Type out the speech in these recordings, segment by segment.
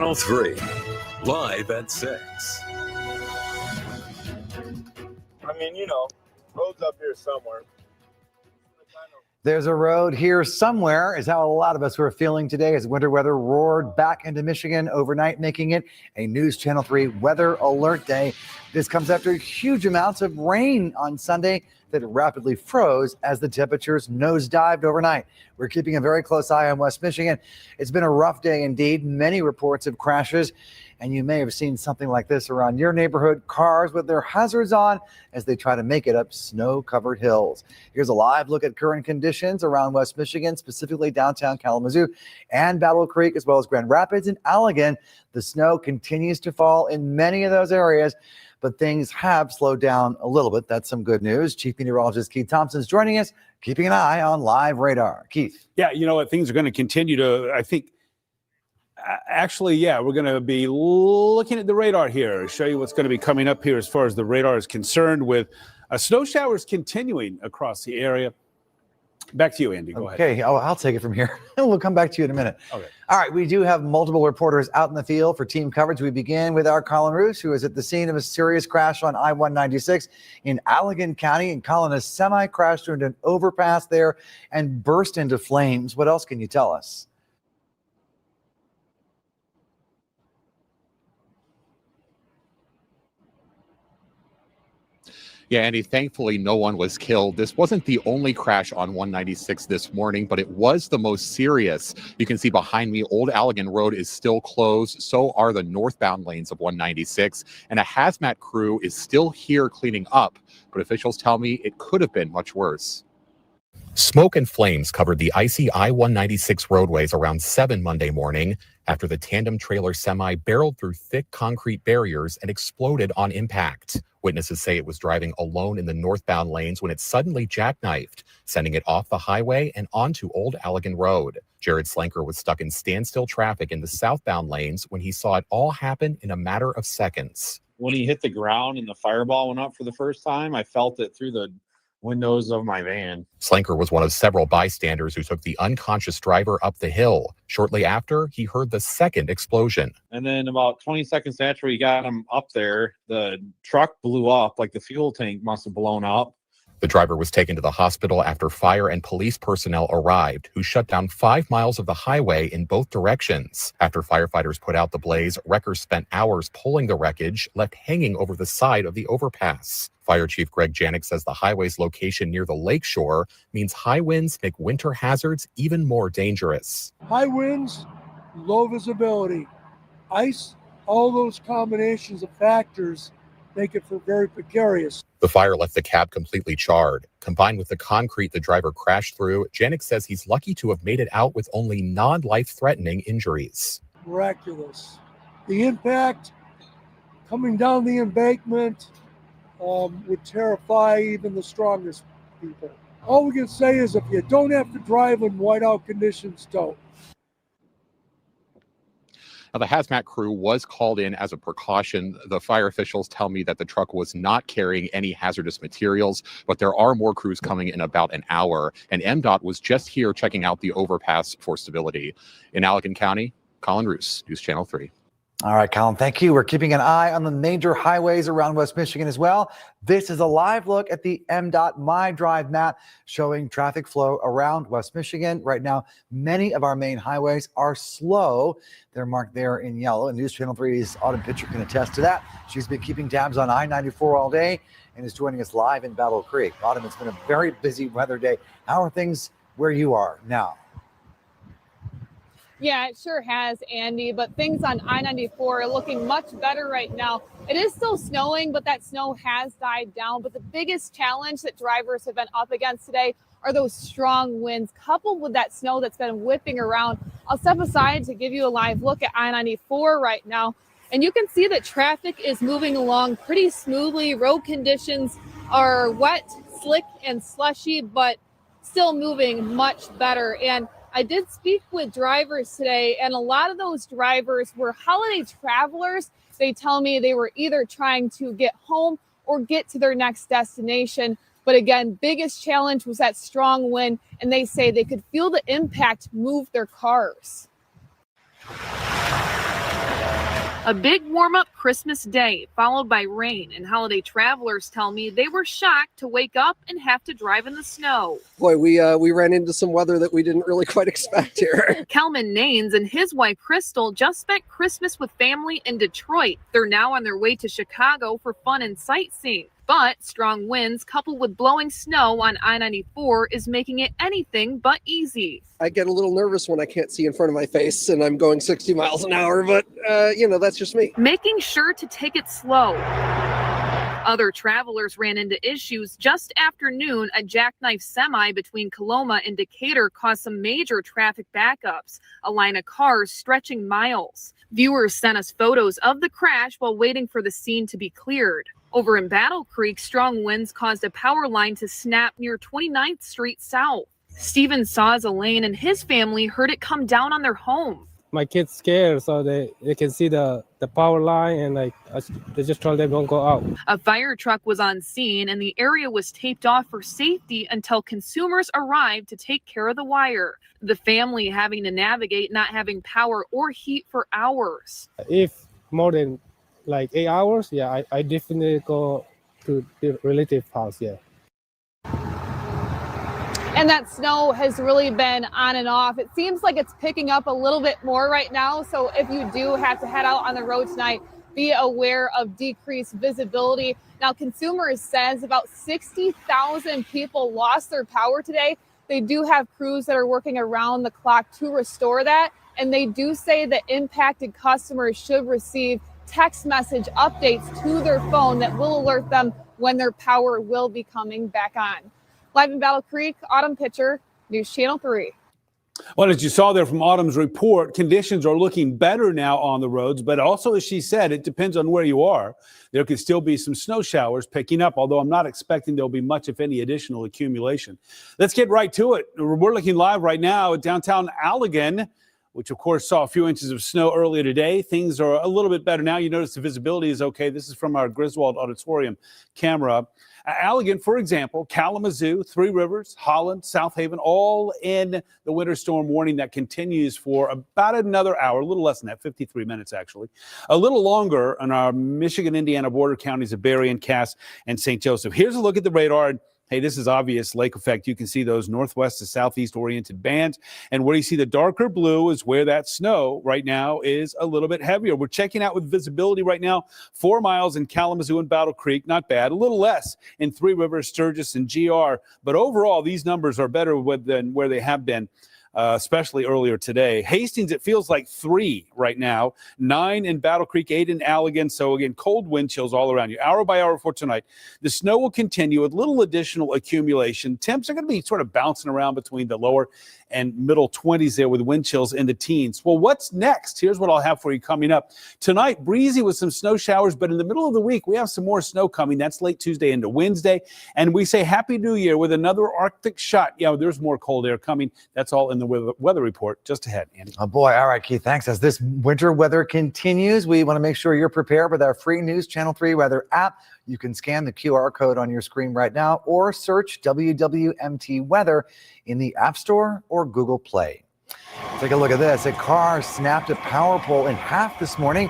3, live at 6. I mean, road's up here somewhere. There's a road here somewhere is how a lot of us were feeling today as winter weather roared back into Michigan overnight, making it a News Channel 3 weather alert day. This comes after huge amounts of rain on Sunday that rapidly froze as the temperatures nosedived overnight. We're keeping a very close eye on West Michigan. It's been a rough day indeed. Many reports of crashes, and you may have seen something like this around your neighborhood. Cars with their hazards on as they try to make it up snow-covered hills. Here's a live look at current conditions around West Michigan, specifically downtown Kalamazoo and Battle Creek, as well as Grand Rapids and Allegan. The snow continues to fall in many of those areas, but things have slowed down a little bit. That's some good news. Chief Meteorologist Keith Thompson is joining us, keeping an eye on live radar. Keith. Yeah, you know what? Things are going to continue to, I think, we're going to be looking at the radar here, show you what's going to be coming up here as far as the radar is concerned, with snow showers continuing across the area. Back to you, Andy. Go ahead. Okay, I'll take it from here. We'll come back to you in a minute. Okay. All right, we do have multiple reporters out in the field for team coverage. We begin with our Colin Roos, who is at the scene of a serious crash on I-196 in Allegan County. And Colin, a semi crashed into an overpass there and burst into flames. What else can you tell us? Yeah, Andy, thankfully no one was killed. This wasn't the only crash on 196 this morning, but it was the most serious. You can see behind me, Old Allegan Road is still closed. So are the northbound lanes of 196. And a hazmat crew is still here cleaning up. But officials tell me it could have been much worse. Smoke and flames covered the icy I-196 roadways around 7 Monday morning after the tandem trailer semi barreled through thick concrete barriers and exploded on impact. Witnesses say it was driving alone in the northbound lanes when it suddenly jackknifed, sending it off the highway and onto Old Allegan Road. Jared Slanker was stuck in standstill traffic in the southbound lanes when he saw it all happen in a matter of seconds. When he hit the ground and the fireball went up for the first time, I felt it through the windows of my van. Slanker was one of several bystanders who took the unconscious driver up the hill. Shortly after, he heard the second explosion. And then about 20 seconds after we got him up there, the truck blew up, like the fuel tank must have blown up. The driver was taken to the hospital after fire and police personnel arrived, who shut down 5 miles of the highway in both directions. After firefighters put out the blaze, wreckers spent hours pulling the wreckage left hanging over the side of the overpass. Fire Chief Greg Janik says the highway's location near the lakeshore means high winds make winter hazards even more dangerous. High winds, low visibility, ice, all those combinations of factors make it for very precarious. The fire left the cab completely charred. Combined with the concrete the driver crashed through, Janik says he's lucky to have made it out with only non-life-threatening injuries. Miraculous. The impact coming down the embankment would terrify even the strongest people. All we can say is if you don't have to drive in whiteout conditions, don't. Now, the hazmat crew was called in as a precaution. The fire officials tell me that the truck was not carrying any hazardous materials, but there are more crews coming in about an hour. And MDOT was just here checking out the overpass for stability. In Allegan County, Colin Roos, News Channel 3. All right, Colin, thank you. We're keeping an eye on the major highways around West Michigan as well. This is a live look at the MDOT My Drive map showing traffic flow around West Michigan. Right now, many of our main highways are slow. They're marked there in yellow, and News Channel 3's Autumn Pitcher can attest to that. She's been keeping tabs on I-94 all day and is joining us live in Battle Creek. Autumn, it's been a very busy weather day. How are things where you are now? Yeah, it sure has, Andy, but things on I-94 are looking much better right now. It is still snowing, but that snow has died down. But the biggest challenge that drivers have been up against today are those strong winds, coupled with that snow that's been whipping around. I'll step aside to give you a live look at I-94 right now, and you can see that traffic is moving along pretty smoothly. Road conditions are wet, slick, and slushy, but still moving much better. And I did speak with drivers today, and a lot of those drivers were holiday travelers. They tell me they were either trying to get home or get to their next destination. But again, biggest challenge was that strong wind, and they say they could feel the impact move their cars. A big warm-up Christmas day, followed by rain, and holiday travelers tell me they were shocked to wake up and have to drive in the snow. Boy, we ran into some weather that we didn't really quite expect here. Kelman Naines and his wife Crystal just spent Christmas with family in Detroit. They're now on their way to Chicago for fun and sightseeing. But strong winds coupled with blowing snow on I-94 is making it anything but easy. I get a little nervous when I can't see in front of my face and I'm going 60 miles an hour, but that's just me. Making sure to take it slow. Other travelers ran into issues just after noon. A jackknife semi between Coloma and Decatur caused some major traffic backups, a line of cars stretching miles. Viewers sent us photos of the crash while waiting for the scene to be cleared. Over in Battle Creek, strong winds caused a power line to snap near 29th Street South. Steven saws Elaine and his family heard it come down on their home. My kids scared, so they can see the power line, and they just told them don't go out. A fire truck was on scene, and the area was taped off for safety until consumers arrived to take care of the wire. The family having to navigate not having power or heat for hours. If more than 8 hours, yeah, I definitely go to the relative house, yeah. And that snow has really been on and off. It seems like it's picking up a little bit more right now. So if you do have to head out on the road tonight, be aware of decreased visibility. Now, Consumers says about 60,000 people lost their power today. They do have crews that are working around the clock to restore that. And they do say that impacted customers should receive text message updates to their phone that will alert them when their power will be coming back on. Live in Battle Creek, Autumn Pitcher, News Channel 3. Well, as you saw there from Autumn's report, conditions are looking better now on the roads, but also, as she said, it depends on where you are. There could still be some snow showers picking up, although I'm not expecting there'll be much, if any, additional accumulation. Let's get right to it. We're looking live right now at downtown Allegan, which, of course, saw a few inches of snow earlier today. Things are a little bit better now. You notice the visibility is okay. This is from our Griswold Auditorium camera. Allegan, for example, Kalamazoo, Three Rivers, Holland, South Haven, all in the winter storm warning that continues for about another hour, a little less than that, 53 minutes actually. A little longer on our Michigan-Indiana border counties of Berrien, Cass, and St. Joseph. Here's a look at the radar. Hey, this is obvious lake effect. You can see those northwest to southeast oriented bands. And where you see the darker blue is where that snow right now is a little bit heavier. We're checking out with visibility right now, 4 miles in Kalamazoo and Battle Creek. Not bad. A little less in Three Rivers, Sturgis, and GR. But overall, these numbers are better than where they have been. Especially earlier today. Hastings, it feels like 3 right now, 9 in Battle Creek, 8 in Allegan. So again, cold wind chills all around you, hour by hour for tonight. The snow will continue with little additional accumulation. Temps are going to be sort of bouncing around between the lower and middle 20s there with wind chills in the teens. Well, what's next? Here's what I'll have for you coming up. Tonight, breezy with some snow showers, but in the middle of the week, we have some more snow coming. That's late Tuesday into Wednesday. And we say Happy New Year with another Arctic shot. Yeah, there's more cold air coming. That's all in the weather report just ahead, Andy. Oh, boy. All right, Keith, thanks. As this winter weather continues, we want to make sure you're prepared with our free News Channel 3 weather app. You can scan the QR code on your screen right now or search WWMT weather in the App Store or Google Play. Take a look at this. A car snapped a power pole in half this morning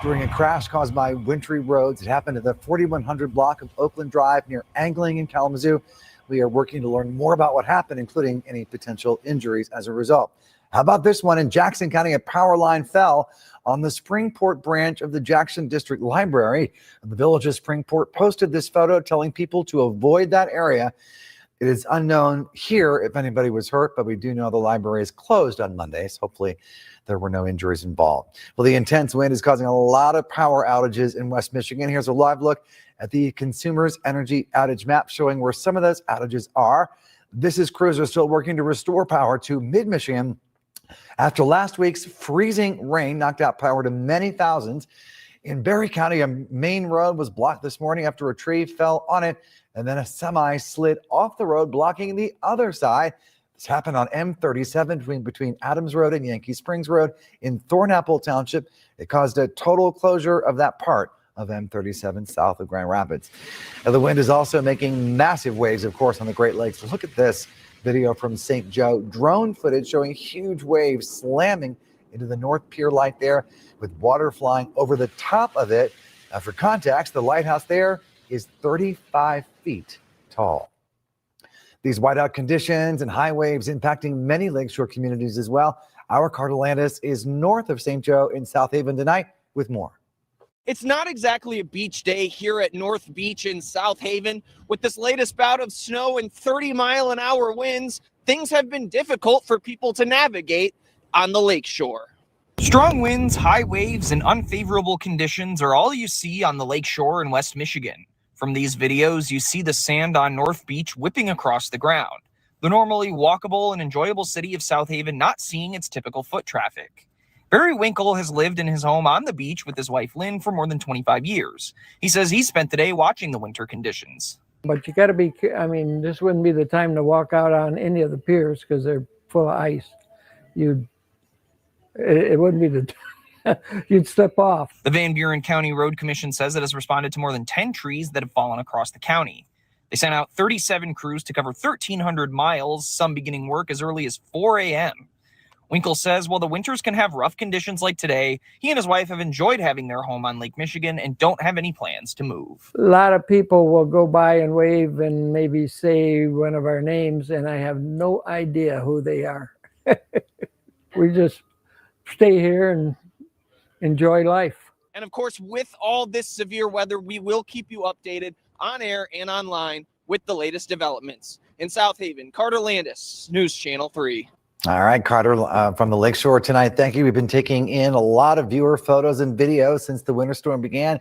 during a crash caused by wintry roads. It happened at the 4100 block of Oakland Drive near Angling in Kalamazoo. We are working to learn more about what happened, including any potential injuries as a result. How about this one? In Jackson County, a power line fell on the Springport branch of the Jackson District Library. The Village of Springport posted this photo telling people to avoid that area. It is unknown here if anybody was hurt, but we do know the library is closed on Mondays. Hopefully there were no injuries involved. Well, the intense wind is causing a lot of power outages in West Michigan. Here's a live look at the Consumers Energy outage map showing where some of those outages are. This is crews are still working to restore power to mid-Michigan after last week's freezing rain knocked out power to many thousands. In Berry County, a main road was blocked this morning after a tree fell on it, and then a semi slid off the road, blocking the other side. This happened on M37 between Adams Road and Yankee Springs Road in Thornapple Township. It caused a total closure of that part of M37 south of Grand Rapids. Now, the wind is also making massive waves, of course, on the Great Lakes. Look at this video from St. Joe. Drone footage showing huge waves slamming into the North Pier Light there with water flying over the top of it. For context, the lighthouse there is 35 feet tall. These whiteout conditions and high waves impacting many lakeshore communities as well. Our Carter Landis is north of St. Joe in South Haven tonight with more. It's not exactly a beach day here at North Beach in South Haven. With this latest bout of snow and 30-mile-an-hour winds, things have been difficult for people to navigate on the lakeshore. Strong winds, high waves, and unfavorable conditions are all you see on the lakeshore in West Michigan. From these videos, you see the sand on North Beach whipping across the ground. The normally walkable and enjoyable city of South Haven not seeing its typical foot traffic. Barry Winkle has lived in his home on the beach with his wife Lynn for more than 25 years. He says he spent the day watching the winter conditions. But you got to be, I mean, this wouldn't be the time to walk out on any of the piers because they're full of ice. It wouldn't be the time. You'd step off. The Van Buren County Road Commission says it has responded to more than 10 trees that have fallen across the county. They sent out 37 crews to cover 1,300 miles, some beginning work as early as 4 a.m. Winkle says while the winters can have rough conditions like today, he and his wife have enjoyed having their home on Lake Michigan and don't have any plans to move. A lot of people will go by and wave and maybe say one of our names, and I have no idea who they are. We just stay here and enjoy life. And of course, with all this severe weather, we will keep you updated on air and online with the latest developments. In South Haven, Carter Landis, News Channel 3. All right, Carter, from the lakeshore tonight, thank you. We've been taking in a lot of viewer photos and videos since the winter storm began.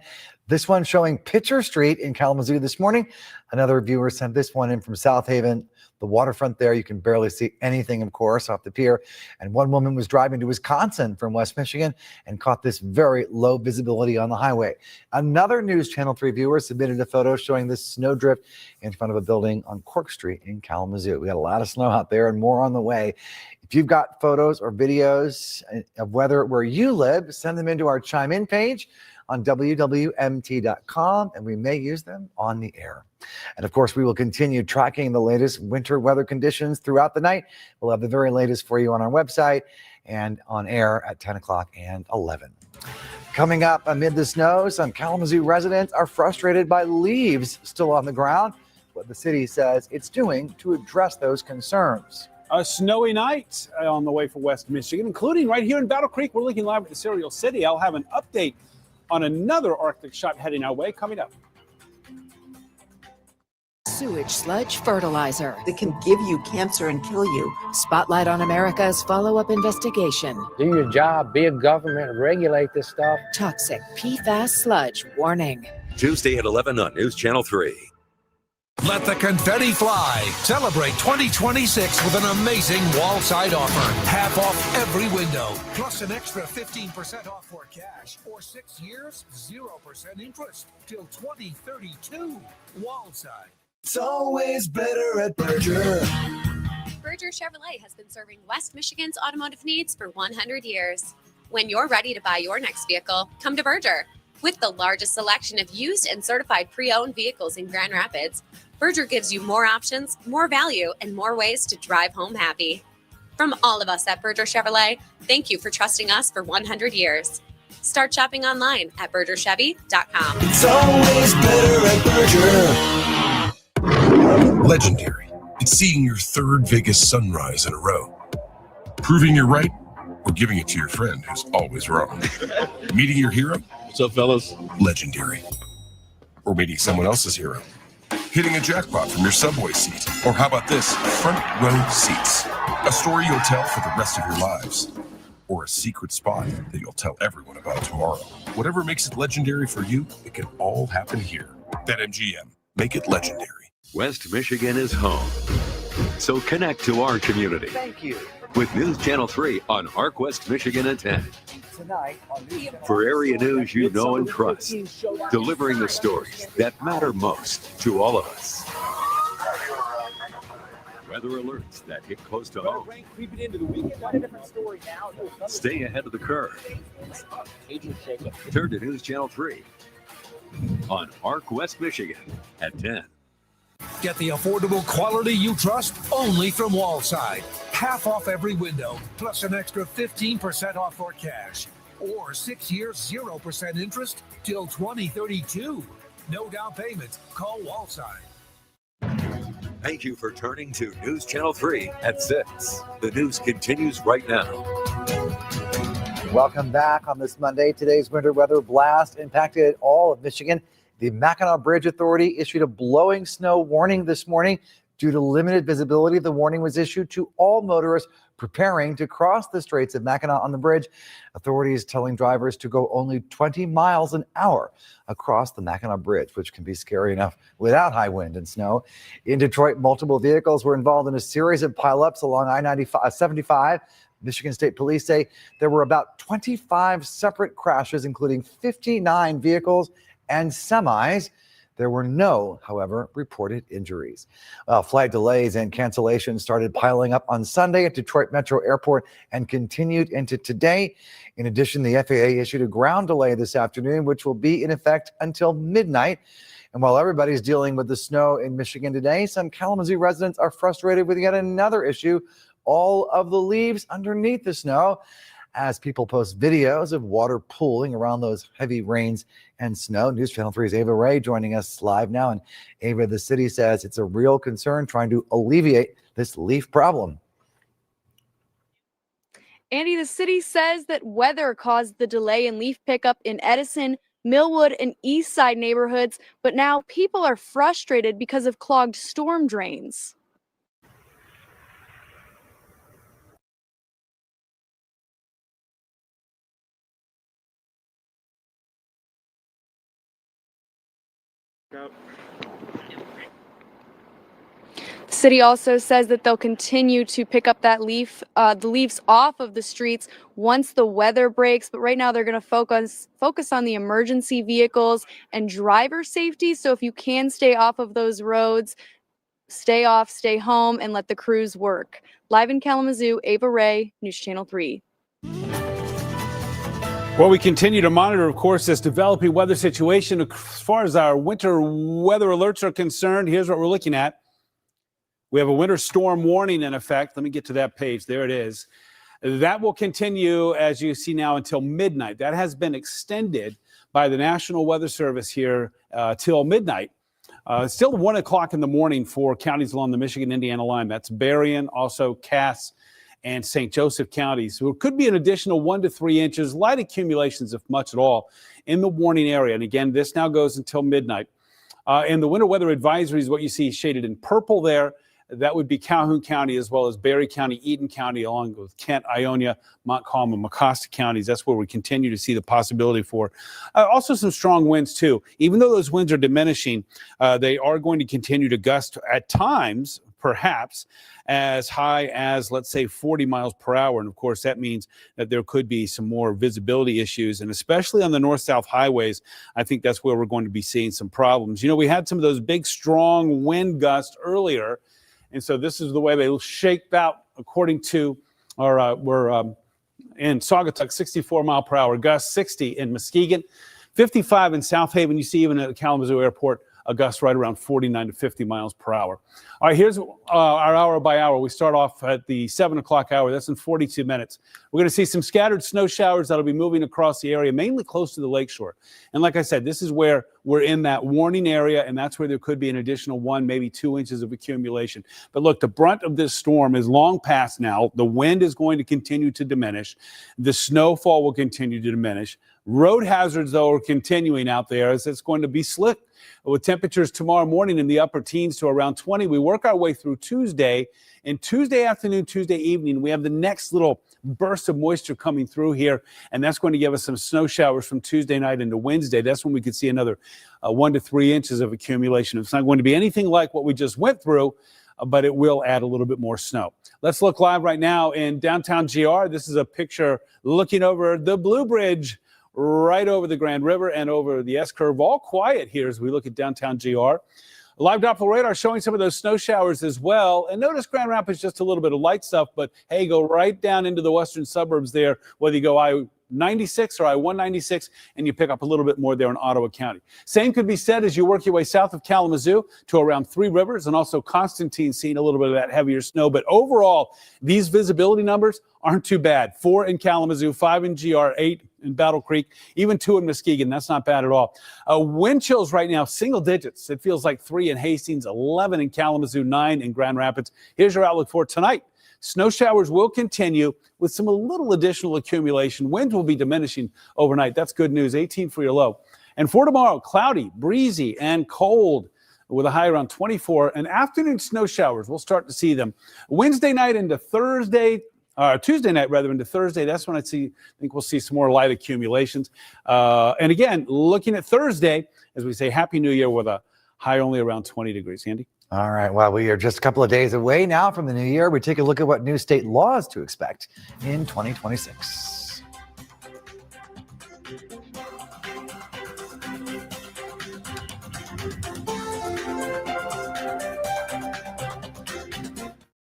This one showing Pitcher Street in Kalamazoo this morning. Another viewer sent this one in from South Haven. The waterfront there, you can barely see anything, of course, off the pier. And one woman was driving to Wisconsin from West Michigan and caught this very low visibility on the highway. Another News Channel 3 viewer submitted a photo showing this snowdrift in front of a building on Cork Street in Kalamazoo. We got a lot of snow out there and more on the way. If you've got photos or videos of weather where you live, send them into our Chime In page on WWMT.com, and we may use them on the air. And of course, we will continue tracking the latest winter weather conditions throughout the night. We'll have the very latest for you on our website and on air at 10 o'clock and 11. Coming up amid the snow, some Kalamazoo residents are frustrated by leaves still on the ground. What the city says it's doing to address those concerns. A snowy night on the way for West Michigan, including right here in Battle Creek. We're looking live at the Cereal City. I'll have an update on another Arctic shot heading our way coming up. Sewage sludge fertilizer that can give you cancer and kill you. Spotlight on America's follow-up investigation. Do your job, be a government, regulate this stuff. Toxic PFAS sludge warning. Tuesday at 11 on News Channel 3. Let the confetti fly. Celebrate 2026 with an amazing wall side offer. Half off every window, plus an extra 15% off for cash, or 6 years, 0% interest till 2032. Wall side. It's always better at Berger. Berger Chevrolet has been serving West Michigan's automotive needs for 100 years. When you're ready to buy your next vehicle, come to Berger. With the largest selection of used and certified pre-owned vehicles in Grand Rapids, Berger gives you more options, more value, and more ways to drive home happy. From all of us at Berger Chevrolet, thank you for trusting us for 100 years. Start shopping online at BergerChevy.com. It's always better at Berger. Legendary. It's seeing your third Vegas sunrise in a row. Proving you're right or giving it to your friend who's always wrong. Meeting your hero? What's up, fellas? Legendary. Or meeting someone else's hero. Hitting a jackpot from your subway seat. Or how about this? Front row seats. A story you'll tell for the rest of your lives. Or a secret spot that you'll tell everyone about tomorrow. Whatever makes it legendary for you, it can all happen here. BetMGM. Make it legendary. West Michigan is home. So connect to our community. Thank you. With News Channel 3 on Arc West Michigan at 10. Tonight on News Channel For area news you know and trust, delivering the stories that matter most to all of us. Weather alerts that hit close to home. Stay ahead of the curve. Turn to News Channel 3 on Arc West Michigan at 10. Get the affordable quality you trust only from Wallside. Half off every window, plus an extra 15% off for cash. Or 6 years, 0% interest till 2032. No down payment. Call Wallside. Thank you for turning to News Channel 3 at 6. The news continues right now. Welcome back on this Monday. Today's winter weather blast impacted all of Michigan. The Mackinac Bridge Authority issued a blowing snow warning this morning. Due to limited visibility, the warning was issued to all motorists preparing to cross the Straits of Mackinac on the bridge. Authorities telling drivers to go only 20 miles an hour across the Mackinac Bridge, which can be scary enough without high wind and snow. In Detroit, multiple vehicles were involved in a series of pileups along I-75. Michigan State Police say there were about 25 separate crashes, including 59 vehicles and semis. There were no, however, reported injuries. Flight delays and cancellations started piling up on Sunday at Detroit Metro Airport and continued into today. In addition, the FAA issued a ground delay this afternoon, which will be in effect until midnight. And while everybody's dealing with the snow in Michigan today, some Kalamazoo residents are frustrated with yet another issue: all of the leaves underneath the snow. As people post videos of water pooling around those heavy rains and snow. News Channel 3's Ava Ray joining us live now. And Ava, the city says it's a real concern trying to alleviate this leaf problem. Andy, the city says that weather caused the delay in leaf pickup in Edison, Millwood, and East Side neighborhoods, but now people are frustrated because of clogged storm drains. The city also says that they'll continue to pick up that the leaves off of the streets once the weather breaks. But right now they're going to focus on the emergency vehicles and driver safety. So if you can stay off of those roads, stay off, stay home, and let the crews work. Live in Kalamazoo, Ava Ray, News Channel 3. Well, we continue to monitor, of course, this developing weather situation. As far as our winter weather alerts are concerned, here's what we're looking at. We have a winter storm warning in effect. Let me get to that page. There it is. That will continue, as you see now, until midnight. That has been extended by the National Weather Service here till midnight. Still 1 o'clock in the morning for counties along the Michigan-Indiana line. That's Berrien, also Cass, and St. Joseph counties. So it could be an additional 1 to 3 inches, light accumulations, if much at all, in the warning area. And again, this now goes until midnight. And the winter weather advisory is what you see shaded in purple there. That would be Calhoun County, as well as Berry County, Eaton County, along with Kent, Ionia, Montcalm, and Mecosta counties. That's where we continue to see the possibility for also some strong winds, too. Even though those winds are diminishing, they are going to continue to gust at times, perhaps, as high as, let's say, 40 miles per hour. And, of course, that means that there could be some more visibility issues. And especially on the north-south highways, I think that's where we're going to be seeing some problems. You know, we had some of those big, strong wind gusts earlier. And so this is the way they shaped out according to, we're in Saugatuck, 64 mile per hour gusts, 60 in Muskegon, 55 in South Haven. You see even at the Kalamazoo Airport, a gust right around 49 to 50 miles per hour. All right, here's our hour by hour. We start off at the 7 o'clock hour. That's in 42 minutes. We're going to see some scattered snow showers that'll be moving across the area, mainly close to the lakeshore. And like I said, this is where we're in that warning area, and that's where there could be an additional 1, maybe 2 inches of accumulation. But look, the brunt of this storm is long past now. The wind is going to continue to diminish. The snowfall will continue to diminish. Road hazards, though, are continuing out there as it's going to be slick. With temperatures tomorrow morning in the upper teens to around 20, we work our way through Tuesday. And Tuesday afternoon, Tuesday evening, we have the next little burst of moisture coming through here, and that's going to give us some snow showers from Tuesday night into Wednesday. That's when we could see another 1 to 3 inches of accumulation. It's not going to be anything like what we just went through, but it will add a little bit more snow. Let's look live right now in downtown GR. This is a picture looking over the Blue Bridge, right over the Grand River and over the S-curve. All quiet here as we look at downtown GR. A live Doppler radar showing some of those snow showers as well. And notice Grand Rapids, just a little bit of light stuff, but hey, go right down into the western suburbs there, whether you go 96 or I-196, and you pick up a little bit more there in Ottawa County. Same could be said as you work your way south of Kalamazoo to around Three Rivers, and also Constantine seeing a little bit of that heavier snow. But overall, these visibility numbers aren't too bad. 4 in Kalamazoo, 5 in GR, 8 in Battle Creek, even 2 in Muskegon. That's not bad at all. Wind chills right now, single digits. It feels like 3 in Hastings, 11 in Kalamazoo, 9 in Grand Rapids. Here's your outlook for tonight. Snow showers will continue with some little additional accumulation. Winds will be diminishing overnight. That's good news. 18 for your low. And for tomorrow, cloudy, breezy, and cold with a high around 24. And afternoon snow showers, we'll start to see them Wednesday night into Thursday. Tuesday night rather into Thursday. That's when I think we'll see some more light accumulations. And again, looking at Thursday, as we say, Happy New Year with a high only around 20 degrees. Andy? All right. Well, we are just a couple of days away now from the new year. We take a look at what new state laws to expect in 2026.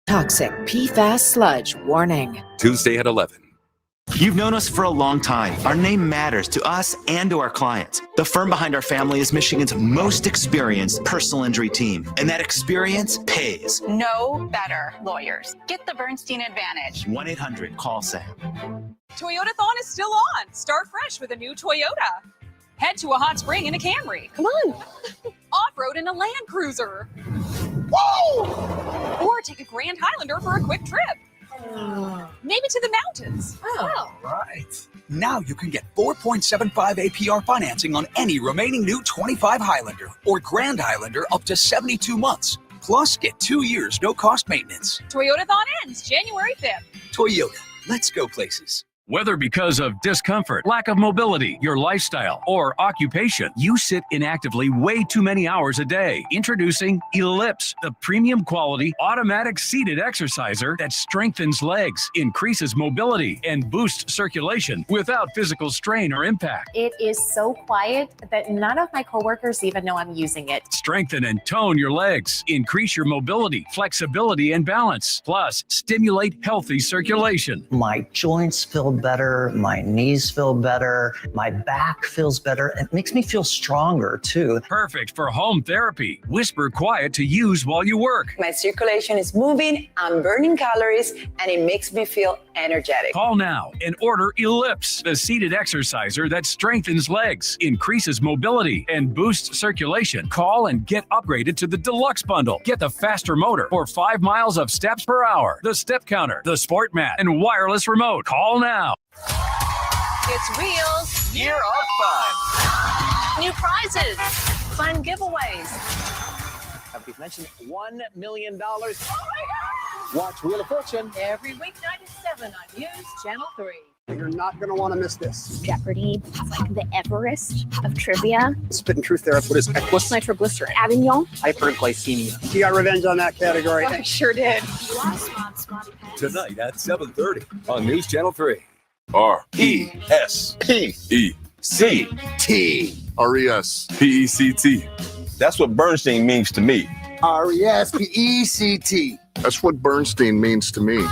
Toxic PFAS sludge warning. Tuesday at 11. You've known us for a long time. Our name matters to us and to our clients. The firm behind our family is Michigan's most experienced personal injury team, and that experience pays. Know better lawyers. Get the Bernstein advantage. 1-800-CALL-SAM. Toyotathon is still on. Start fresh with a new Toyota. Head to a hot spring in a Camry. Come on. Off-road in a Land Cruiser. Whoa! Or take a Grand Highlander for a quick trip. Maybe to the mountains. Oh. Right. Now you can get 4.75 APR financing on any remaining new 25 Highlander or Grand Highlander up to 72 months. Plus, get 2 years no-cost maintenance. Toyotathon ends January 5th. Toyota. Let's go places. Whether because of discomfort, lack of mobility, your lifestyle, or occupation, you sit inactively way too many hours a day. Introducing Ellipse, the premium quality automatic seated exerciser that strengthens legs, increases mobility, and boosts circulation without physical strain or impact. It is so quiet that none of my coworkers even know I'm using it. Strengthen and tone your legs, increase your mobility, flexibility, and balance. Plus, stimulate healthy circulation. My joints feel better, my knees feel better, my back feels better. It makes me feel stronger too. Perfect for home therapy. Whisper quiet to use while you work. My circulation is moving, I'm burning calories, and it makes me feel energetic. Call now and order Ellipse, the seated exerciser that strengthens legs, increases mobility, and boosts circulation. Call and get upgraded to the Deluxe Bundle. Get the faster motor for 5 miles of steps per hour, the step counter, the sport mat, and wireless remote. Call now. It's Wheels Year of Fun. New prizes, fun giveaways. We've mentioned $1 million. Oh my God! Watch Wheel of Fortune Every weeknight at 7 on News Channel 3. You're not going to want to miss this. Jeopardy, like the Everest of trivia. Spit and truth there. What is Equus? Nitroglycerin. Avignon. Hyperglycemia. You got revenge on that category. I sure did. Tonight at 7:30 on News Channel 3. R-E-S-P-E-C-T. R-E-S-P-E-C-T. That's what Bernstein means to me. R-E-S-P-E-C-T. That's what Bernstein means to me.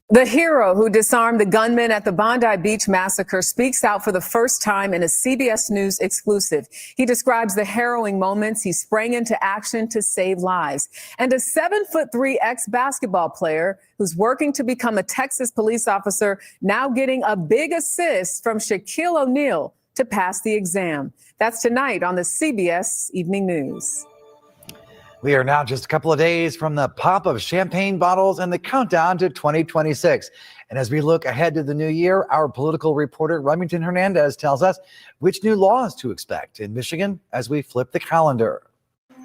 The hero who disarmed the gunman at the Bondi Beach massacre speaks out for the first time in a CBS News exclusive. He describes the harrowing moments he sprang into action to save lives. And a 7'3" ex-basketball player who's working to become a Texas police officer, now getting a big assist from Shaquille O'Neal to pass the exam. That's tonight on the CBS Evening News. We are now just a couple of days from the pop of champagne bottles and the countdown to 2026. And as we look ahead to the new year, our political reporter Remington Hernandez tells us which new laws to expect in Michigan as we flip the calendar.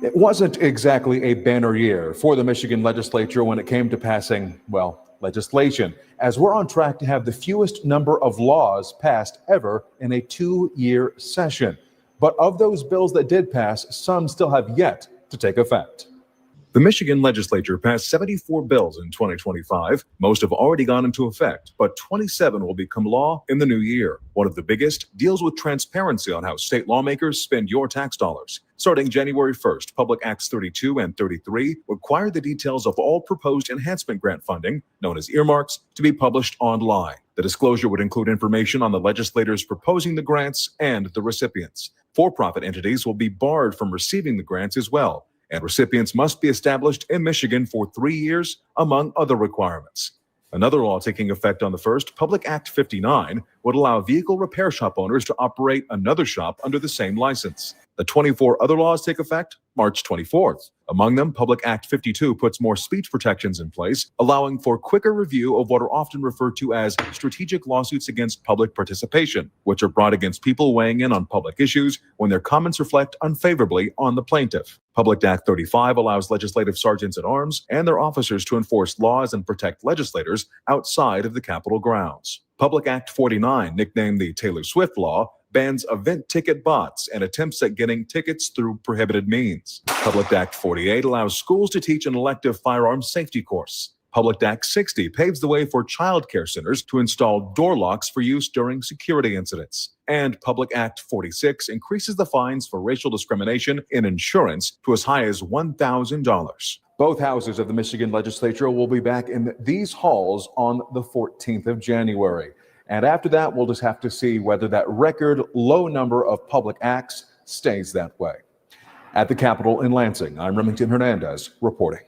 It wasn't exactly a banner year for the Michigan legislature when it came to passing, well, legislation, as we're on track to have the fewest number of laws passed ever in a 2-year session. But of those bills that did pass, some still have yet to take effect. The Michigan legislature passed 74 bills in 2025. Most have already gone into effect, but 27 will become law in the new year. One of the biggest deals with transparency on how state lawmakers spend your tax dollars. Starting January 1st, Public Acts 32 and 33 require the details of all proposed enhancement grant funding, known as earmarks, to be published online. The disclosure would include information on the legislators proposing the grants and the recipients. For-profit entities will be barred from receiving the grants as well, and recipients must be established in Michigan for 3 years, among other requirements. Another law taking effect on the 1st, Public Act 59, would allow vehicle repair shop owners to operate another shop under the same license. The 24 other laws take effect March 24th. Among them, Public Act 52 puts more speech protections in place, allowing for quicker review of what are often referred to as strategic lawsuits against public participation, which are brought against people weighing in on public issues when their comments reflect unfavorably on the plaintiff. Public Act 35 allows legislative sergeants at arms and their officers to enforce laws and protect legislators outside of the Capitol grounds. Public Act 49, nicknamed the Taylor Swift Law, bans event ticket bots and attempts at getting tickets through prohibited means. Public Act 48 allows schools to teach an elective firearms safety course. Public Act 60 paves the way for child care centers to install door locks for use during security incidents. And Public Act 46 increases the fines for racial discrimination in insurance to as high as $1,000. Both houses of the Michigan legislature will be back in these halls on the 14th of January. And after that, we'll just have to see whether that record low number of public acts stays that way. At the Capitol in Lansing, I'm Remington Hernandez reporting.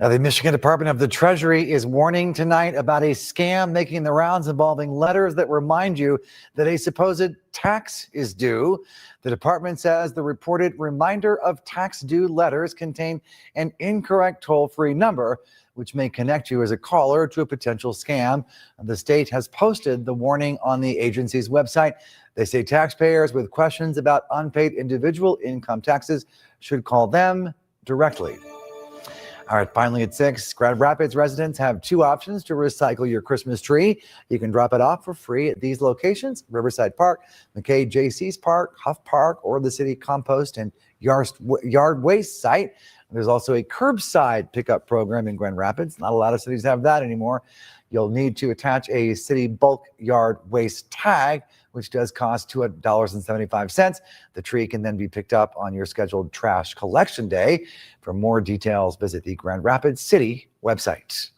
Now, the Michigan Department of the Treasury is warning tonight about a scam making the rounds involving letters that remind you that a supposed tax is due. The department says the reported reminder of tax due letters contain an incorrect toll-free number, which may connect you as a caller to a potential scam. The state has posted the warning on the agency's website. They say taxpayers with questions about unpaid individual income taxes should call them directly. All right, finally at 6, Grand Rapids residents have 2 options to recycle your Christmas tree. You can drop it off for free at these locations: Riverside Park, McKay J.C.'s Park, Huff Park, or the city compost and yard waste site. There's also a curbside pickup program in Grand Rapids. Not a lot of cities have that anymore. You'll need to attach a city bulk yard waste tag, which does cost $2.75. The tree can then be picked up on your scheduled trash collection day. For more details, visit the Grand Rapids City website.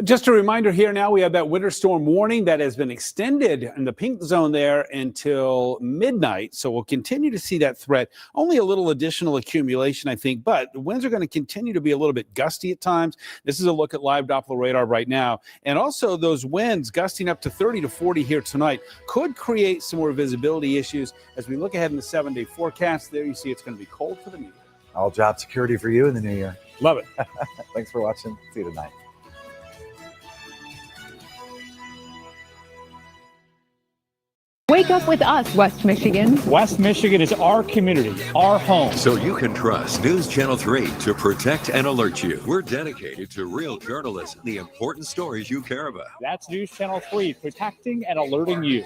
Just a reminder here now, we have that winter storm warning that has been extended in the pink zone there until midnight. So we'll continue to see that threat. Only a little additional accumulation, I think, but the winds are going to continue to be a little bit gusty at times. This is a look at live Doppler radar right now. And also those winds gusting up to 30 to 40 here tonight could create some more visibility issues. As we look ahead in the 7-day forecast, there you see it's going to be cold for the new year. All job security for you in the new year. Love it. Thanks for watching. See you tonight. Wake up with us, West Michigan. West Michigan is our community, our home. So you can trust News Channel 3 to protect and alert you. We're dedicated to real journalism, the important stories you care about. That's News Channel 3, protecting and alerting you.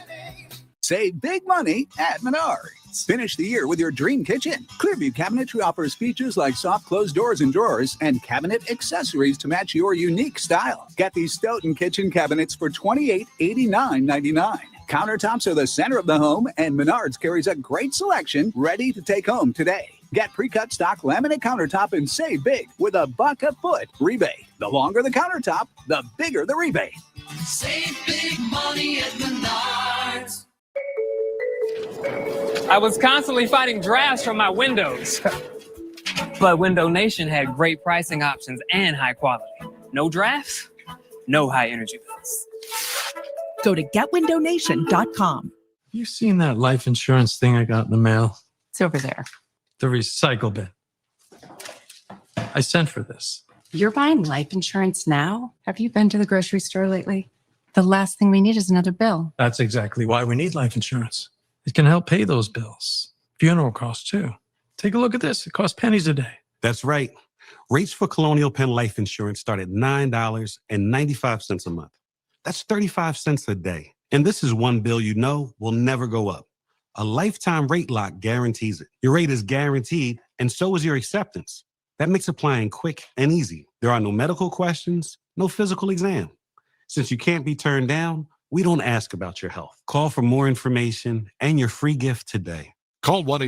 Save big money at Menards. Finish the year with your dream kitchen. Clearview Cabinetry offers features like soft closed doors and drawers and cabinet accessories to match your unique style. Get these Stoughton kitchen cabinets for $2889.99. Countertops are the center of the home, and Menards carries a great selection ready to take home today. Get pre-cut stock laminate countertop and save big with a $1 a foot rebate. The longer the countertop, the bigger the rebate. Save big money at Menards. I was constantly fighting drafts from my windows. But Window Nation had great pricing options and high quality. No drafts, no high energy bills. Go to getwindownation.com. You seen that life insurance thing I got in the mail? It's over there. The recycle bin. I sent for this. You're buying life insurance now? Have you been to the grocery store lately? The last thing we need is another bill. That's exactly why we need life insurance. It can help pay those bills. Funeral costs too. Take a look at this. It costs pennies a day. That's right. Rates for Colonial Penn Life Insurance start at $9.95 a month. That's 35 cents a day. And this is one bill you know will never go up. A lifetime rate lock guarantees it. Your rate is guaranteed, and so is your acceptance. That makes applying quick and easy. There are no medical questions, no physical exam. Since you can't be turned down, we don't ask about your health. Call for more information and your free gift today. Call 1-800